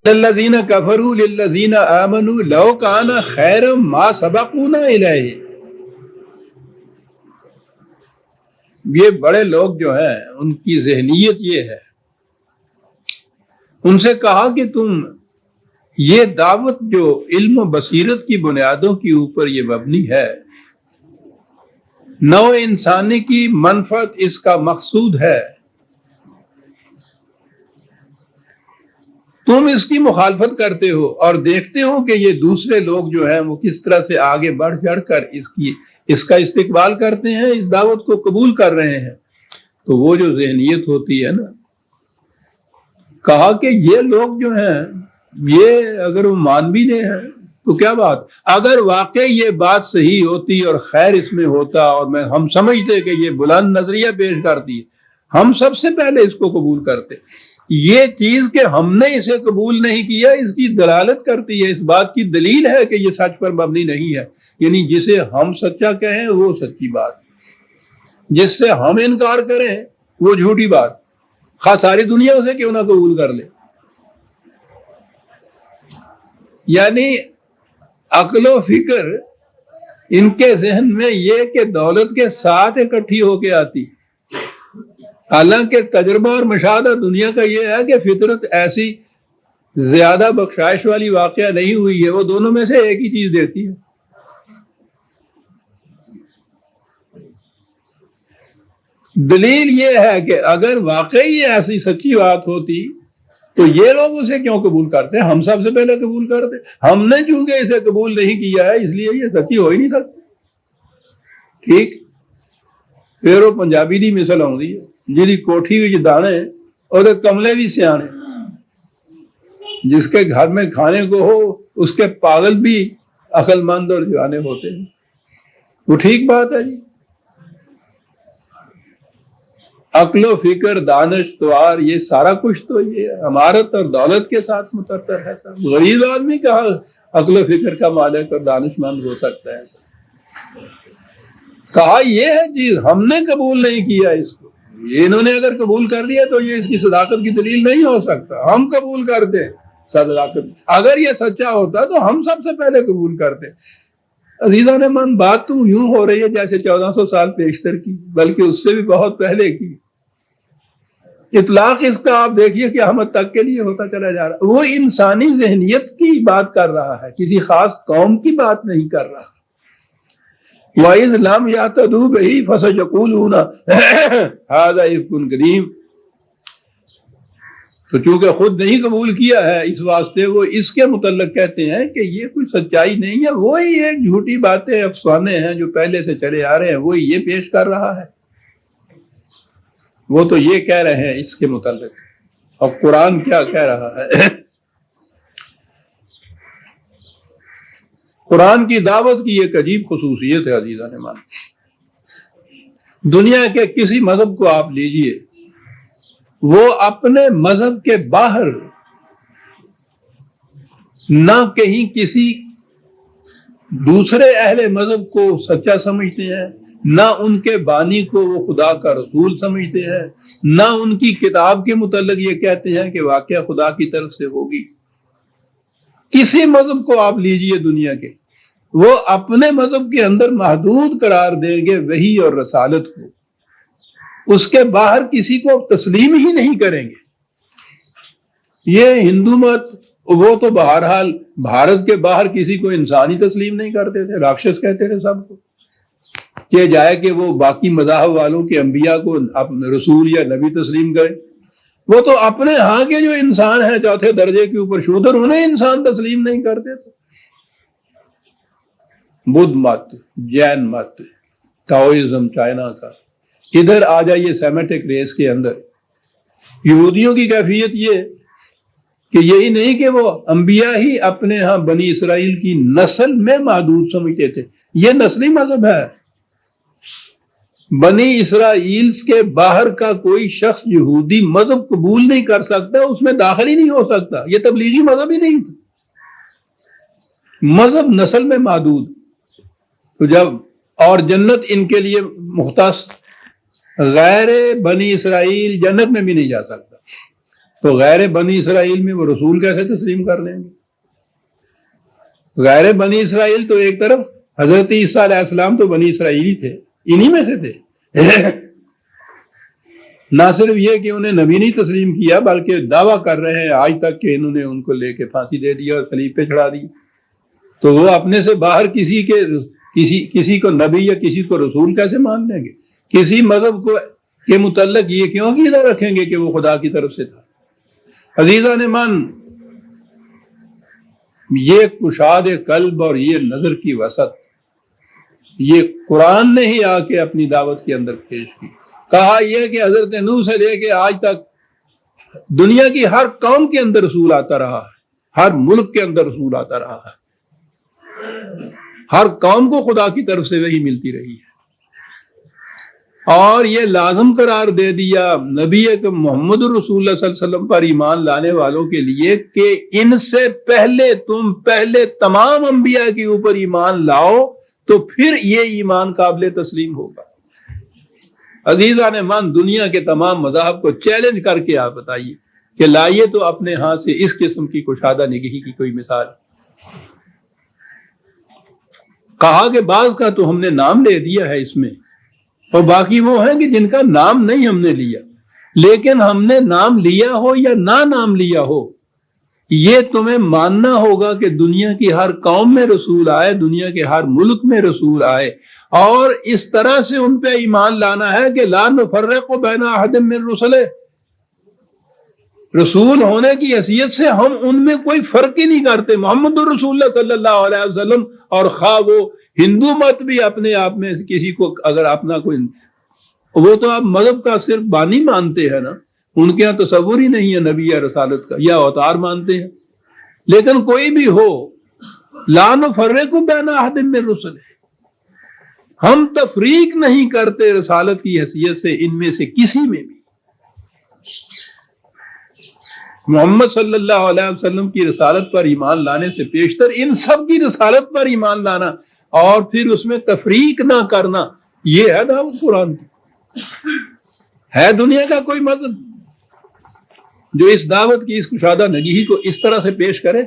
الذین کفروا للذین آمنوا لو کان خیرا ما سبقونا الیہ. یہ بڑے لوگ جو ہیں ان کی ذہنیت یہ ہے. ان سے کہا کہ تم یہ دعوت جو علم و بصیرت کی بنیادوں کے اوپر یہ مبنی ہے، نوع انسانی کی منفعت اس کا مقصود ہے، تم اس کی مخالفت کرتے ہو اور دیکھتے ہو کہ یہ دوسرے لوگ جو ہیں وہ کس طرح سے آگے بڑھ چڑھ کر اس کا استقبال کرتے ہیں، اس دعوت کو قبول کر رہے ہیں. تو وہ جو ذہنیت ہوتی ہے نا، کہا کہ یہ لوگ جو ہیں یہ اگر وہ مان بھی نہیں ہیں تو کیا بات، اگر واقعی یہ بات صحیح ہوتی اور خیر اس میں ہوتا اور ہم سمجھتے کہ یہ بلند نظریہ پیش کرتی ہے، ہم سب سے پہلے اس کو قبول کرتے. یہ چیز کہ ہم نے اسے قبول نہیں کیا اس کی دلالت کرتی ہے، اس بات کی دلیل ہے کہ یہ سچ پر مبنی نہیں ہے. یعنی جسے ہم سچا کہیں وہ سچی بات، جس سے ہم انکار کریں وہ جھوٹی بات، خواہ ساری دنیا اسے کیوں نہ قبول کر لے. یعنی عقل و فکر ان کے ذہن میں یہ کہ دولت کے ساتھ اکٹھی ہو کے آتی، حالانکہ تجربہ اور مشاہدہ دنیا کا یہ ہے کہ فطرت ایسی زیادہ بخشائش والی واقعہ نہیں ہوئی ہے، وہ دونوں میں سے ایک ہی چیز دیتی ہے. دلیل یہ ہے کہ اگر واقعی یہ ایسی سچی بات ہوتی تو یہ لوگ اسے کیوں قبول کرتے؟ ہم سب سے پہلے قبول کرتے. ہم نے چونکہ اسے قبول نہیں کیا ہے اس لیے یہ سچی ہو ہی نہیں سکتی. ٹھیک، پھر وہ پنجابی دی مثل آتی ہے، جی کوٹھی وچ دانے اور کملے بھی سیانے. جس کے گھر میں کھانے کو ہو اس کے پاگل بھی عقل مند اور جانے ہوتے ہیں. وہ ٹھیک بات ہے جی. عقل و فکر، دانش توار، یہ سارا کچھ تو یہ امارت اور دولت کے ساتھ مترتر ہے. غریب آدمی کہاں عقل و فکر کا مالک اور دانش مند ہو سکتا ہے؟ کہا یہ ہے چیز ہم نے قبول نہیں کیا اس کو. انہوں نے اگر قبول کر لیا تو یہ اس کی صداقت کی دلیل نہیں ہو سکتا. ہم قبول کرتے صداقت، اگر یہ سچا ہوتا تو ہم سب سے پہلے قبول کرتے. عزیزان من، بات تو یوں ہو رہی ہے جیسے 1400 سال پیشتر کی، بلکہ اس سے بھی بہت پہلے کی. اطلاق اس کا آپ دیکھیے کہ احمد تک کے لیے ہوتا چلا جا رہا. وہ انسانی ذہنیت کی بات کر رہا ہے، کسی خاص قوم کی بات نہیں کر رہا. وَإِذْ لَمْ يَهْتَدُوا بِهِ فَسَيَقُولُونَ هَذَا إِفْكٌ قَدِيمٌ. تو چونکہ خود نہیں قبول کیا ہے اس واسطے وہ اس کے متعلق کہتے ہیں کہ یہ کوئی سچائی نہیں ہے، وہی ایک جھوٹی باتیں افسانے ہیں جو پہلے سے چلے آ رہے ہیں، وہی یہ پیش کر رہا ہے. وہ تو یہ کہہ رہے ہیں اس کے متعلق. اور قرآن کیا کہہ رہا ہے؟ قرآن کی دعوت کی ایک عجیب خصوصیت ہے عزیزان مان. دنیا کے کسی مذہب کو آپ لیجئے، وہ اپنے مذہب کے باہر نہ کہیں کسی دوسرے اہل مذہب کو سچا سمجھتے ہیں، نہ ان کے بانی کو وہ خدا کا رسول سمجھتے ہیں، نہ ان کی کتاب کے متعلق یہ کہتے ہیں کہ واقعہ خدا کی طرف سے ہوگی. کسی مذہب کو آپ لیجئے دنیا کے، وہ اپنے مذہب کے اندر محدود قرار دیں گے وحی اور رسالت کو، اس کے باہر کسی کو تسلیم ہی نہیں کریں گے. یہ ہندو مت، وہ تو بہرحال بھارت کے باہر کسی کو انسانی تسلیم نہیں کرتے تھے، راکشس کہتے تھے سب کو، کہ جائے کہ وہ باقی مذاہب والوں کے انبیاء کو رسول یا نبی تسلیم کریں. وہ تو اپنے ہاں کے جو انسان ہیں چوتھے درجے کے اوپر شودر، انہیں انسان تسلیم نہیں کرتے تھے. بدھ مت، جین مت، ٹاؤزم چائنا کا، ادھر آ جائیے سیمیٹک ریس کے اندر. یہودیوں کی کیفیت یہ کہ یہی نہیں کہ وہ انبیاء ہی اپنے ہاں بنی اسرائیل کی نسل میں محدود سمجھتے تھے. یہ نسلی مذہب ہے. بنی اسرائیل کے باہر کا کوئی شخص یہودی مذہب قبول نہیں کر سکتا، اس میں داخل ہی نہیں ہو سکتا. یہ تبلیغی مذہب ہی نہیں تھا، مذہب نسل میں محدود. تو جب اور جنت ان کے لیے مختص، غیر بنی اسرائیل جنت میں بھی نہیں جا سکتا، تو غیر بنی اسرائیل میں وہ رسول کیسے تسلیم کر لیں گے؟ غیر بنی اسرائیل تو ایک طرف حضرت عیسیٰ علیہ السلام تو بنی اسرائیلی تھے، انہی میں سے تھے۔ نہ صرف یہ کہ انہیں نبی نہیں تسلیم کیا، بلکہ دعویٰ کر رہے ہیں آج تک کہ انہوں نے ان کو لے کے پھانسی دے دیا اور صلیب پہ چڑھا دی، تو وہ اپنے سے باہر کسی کو نبی یا کسی کو رسول کیسے مان لیں گے؟ کسی مذہب کو کے متعلق یہ کیوں عقیدہ رکھیں گے کہ وہ خدا کی طرف سے تھا؟ عزیزان من، یہ کشاد قلب اور یہ نظر کی وسعت یہ قرآن نے ہی آ کے اپنی دعوت کے اندر پیش کی۔ کہا یہ کہ حضرت نوح سے لے کے آج تک دنیا کی ہر قوم کے اندر رسول آتا رہا ہے، ہر ملک کے اندر رسول آتا رہا ہے، ہر قوم کو خدا کی طرف سے وہی ملتی رہی ہے، اور یہ لازم قرار دے دیا نبی محمد رسول اللہ صلی اللہ علیہ وسلم پر ایمان لانے والوں کے لیے کہ ان سے تم پہلے تمام انبیاء کے اوپر ایمان لاؤ تو پھر یہ ایمان قابل تسلیم ہوگا۔ عزیزان من، دنیا کے تمام مذاہب کو چیلنج کر کے آپ بتائیے کہ لائیے تو اپنے ہاں سے اس قسم کی کشادہ نگہی کی کوئی مثال۔ کہا کہ بعض کا تو ہم نے نام لے دیا ہے اس میں، اور باقی وہ ہیں کہ جن کا نام نہیں ہم نے لیا، لیکن ہم نے نام لیا ہو یا نہ نام لیا ہو، یہ تمہیں ماننا ہوگا کہ دنیا کی ہر قوم میں رسول آئے، دنیا کے ہر ملک میں رسول آئے، اور اس طرح سے ان پہ ایمان لانا ہے کہ لا نفرق بین احد من رسلہ، رسول ہونے کی حیثیت سے ہم ان میں کوئی فرق ہی نہیں کرتے۔ محمد رسول اللہ صلی اللہ علیہ وسلم، اور خواہ وہ ہندو مت بھی اپنے آپ میں کسی کو اگر اپنا کوئی، وہ تو آپ مذہب کا صرف بانی مانتے ہیں نا، ان کے یہاں تصور ہی نہیں ہے نبی یا رسالت کا، یا اوتار مانتے ہیں، لیکن کوئی بھی ہو، لا نفرق بین احد من رسلہ، ہم تفریق نہیں کرتے رسالت کی حیثیت سے ان میں سے کسی میں بھی۔ محمد صلی اللہ علیہ وسلم کی رسالت پر ایمان لانے سے پیشتر ان سب کی رسالت پر ایمان لانا اور پھر اس میں تفریق نہ کرنا، یہ ہے دعوت قرآن کی۔ ہے دنیا کا کوئی مذہب جو اس دعوت کی اس کشادہ نگہی کو اس طرح سے پیش کرے؟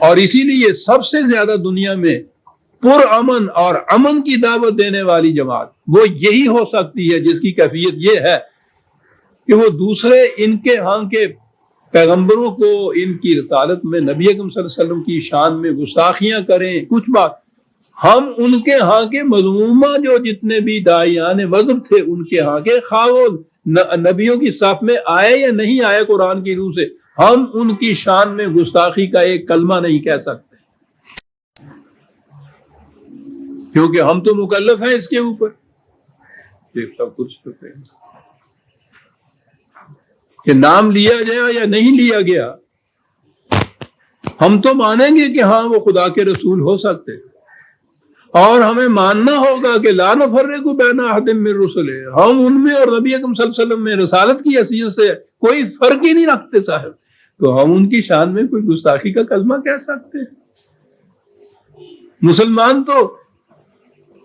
اور اسی لیے سب سے زیادہ دنیا میں پر امن اور امن کی دعوت دینے والی جماعت وہ یہی ہو سکتی ہے جس کی کیفیت یہ ہے کہ وہ دوسرے ان کے ہاں کے پیغمبروں کو ان کی رسالت میں نبی اکرم صلی اللہ علیہ وسلم کی شان میں گستاخیاں کریں، کچھ بات ہم ان کے ہاں کے مذمومہ جو جتنے بھی داعیان مذہب تھے ان کے ہاں کے خواہ نبیوں کی صف میں آئے یا نہیں آئے قرآن کی روح سے، ہم ان کی شان میں گستاخی کا ایک کلمہ نہیں کہہ سکتے، کیونکہ ہم تو مکلف ہیں اس کے اوپر سب کچھ کہ نام لیا گیا یا نہیں لیا گیا، ہم تو مانیں گے کہ ہاں وہ خدا کے رسول ہو سکتے، اور ہمیں ماننا ہوگا کہ لا نفرق بین احد من رسلہ، ہم ان میں اور نبی اکرم صلی اللہ علیہ وسلم میں رسالت کی حیثیت سے کوئی فرق ہی نہیں رکھتے صاحب، تو ہم ان کی شان میں کوئی گستاخی کا کلمہ کہہ سکتے ہیں؟ مسلمان تو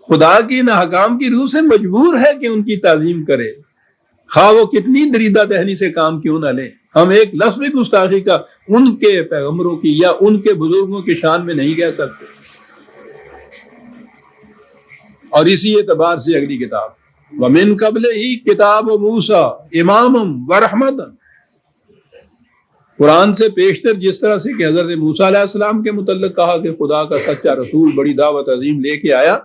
خدا کی ان احکام کی روح سے مجبور ہے کہ ان کی تعظیم کرے، خواہ وہ کتنی دریدہ دہنی سے کام کیوں نہ لیں، ہم ایک لفظ بھی گستاخی کا ان کے پیغمبروں کی یا ان کے بزرگوں کی شان میں نہیں کہہ سکتے۔ اور اسی اعتبار سے اگلی کتاب وَمِن قَبْلِهِ کتاب موسیٰ امامًا وَرَحْمَةً، قرآن سے پیشتر جس طرح سے کہ حضرت موسیٰ علیہ السلام کے متعلق کہا کہ خدا کا سچا رسول بڑی دعوت عظیم لے کے آیا،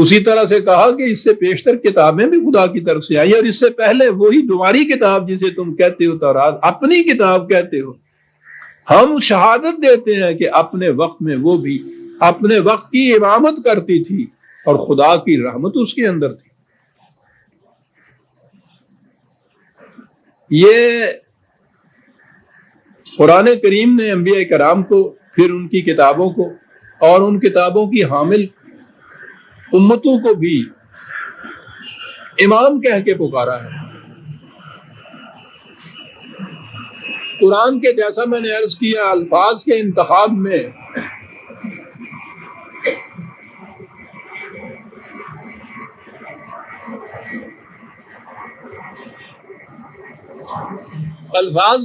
اسی طرح سے کہا کہ اس سے پیشتر کتابیں بھی خدا کی طرف سے آئی، اور اس سے پہلے وہی تمہاری کتاب جسے تم کہتے ہو تورات اپنی کتاب کہتے ہو، ہم شہادت دیتے ہیں کہ اپنے وقت میں وہ بھی اپنے وقت کی امامت کرتی تھی اور خدا کی رحمت اس کے اندر تھی۔ یہ قرآن کریم نے انبیاء کرام کو، پھر ان کی کتابوں کو اور ان کتابوں کی حامل امتوں کو بھی امام کہہ کے پکارا ہے۔ قرآن کے جیسا میں نے عرض کیا الفاظ کے انتخاب میں الفاظ